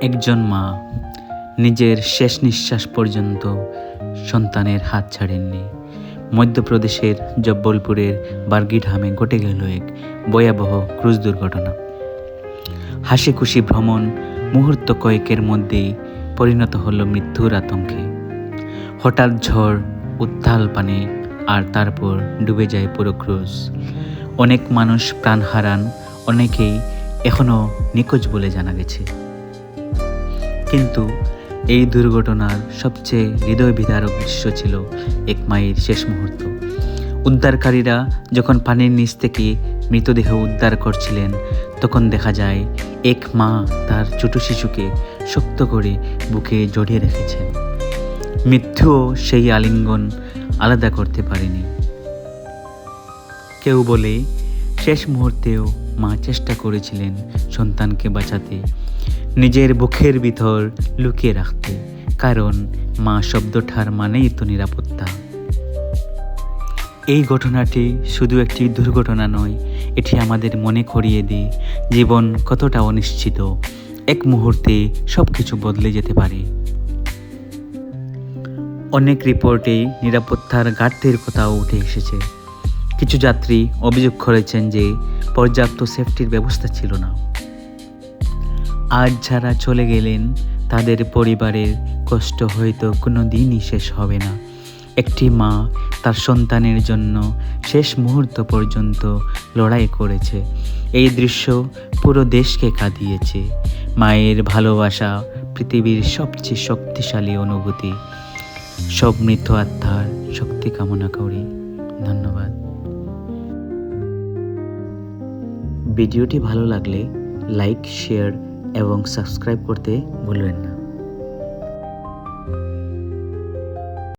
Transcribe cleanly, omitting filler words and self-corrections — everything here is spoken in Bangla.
একজন মা নিজের শেষ নিঃশ্বাস পর্যন্ত সন্তানের হাত ছাড়েননি। মধ্যপ্রদেশের জব্বলপুরের বার্গিঢামে ঘটে গেল এক ভয়াবহ ক্রুজ দুর্ঘটনা। হাসি খুশি ভ্রমণ মুহূর্ত কয়েকের মধ্যেই পরিণত হলো মৃত্যুর আতঙ্কে। হঠাৎ ঝড়, উত্তাল পানি, আর তারপর ডুবে যায় পুরো ক্রুজ। অনেক মানুষ প্রাণ হারান, অনেকেই এখনও নিখোঁজ বলে জানা গেছে। কিন্তু এই দুর্ঘটনার সবচেয়ে হৃদয় বিদারক দৃশ্য ছিল এক মায়ের শেষ মুহূর্ত। উদ্ধারকারীরা যখন পানির নিচ থেকে মৃতদেহ উদ্ধার করছিলেন, তখন দেখা যায় এক মা তার ছোট শিশুকে শক্ত করে বুকে জড়িয়ে রেখেছেন। মৃত্যুও সেই আলিঙ্গন আলাদা করতে পারেনি। কেউ বলে শেষ মুহূর্তেও মা চেষ্টা করেছিলেন সন্তানকে বাঁচাতে, নিজের বুকের ভিতর লুকিয়ে রাখতে, কারণ মা শব্দটার মানেই তো নিরাপত্তা। এই ঘটনাটি শুধু একটি দুর্ঘটনা নয়, এটি আমাদের মনে করিয়ে দেয় জীবন কতটা অনিশ্চিত। এক মুহূর্তে সব কিছু বদলে যেতে পারে। অনেক রিপোর্টে নিরাপত্তার ঘাটতির কথাও উঠে এসেছে। কিছু যাত্রী অভিযোগ করেছেন যে পর্যাপ্ত সেফটির ব্যবস্থা ছিল না। আজ যারা চলে গেলেন, তাদের পরিবারের কষ্ট হয়তো কোনো দিনই শেষ হবে না। একটি মা তার সন্তানের জন্য শেষ মুহূর্ত পর্যন্ত লড়াই করেছে। এই দৃশ্য পুরো দেশকে কাঁদিয়েছে। মায়ের ভালোবাসা পৃথিবীর সবচেয়ে শক্তিশালী অনুভূতি। সব মৃত আত্মার শক্তি কামনা করি। ধন্যবাদ। ভিডিওটি ভালো লাগলে লাইক, শেয়ার এবং সাবস্ক্রাইব করতে ভুলবেন না।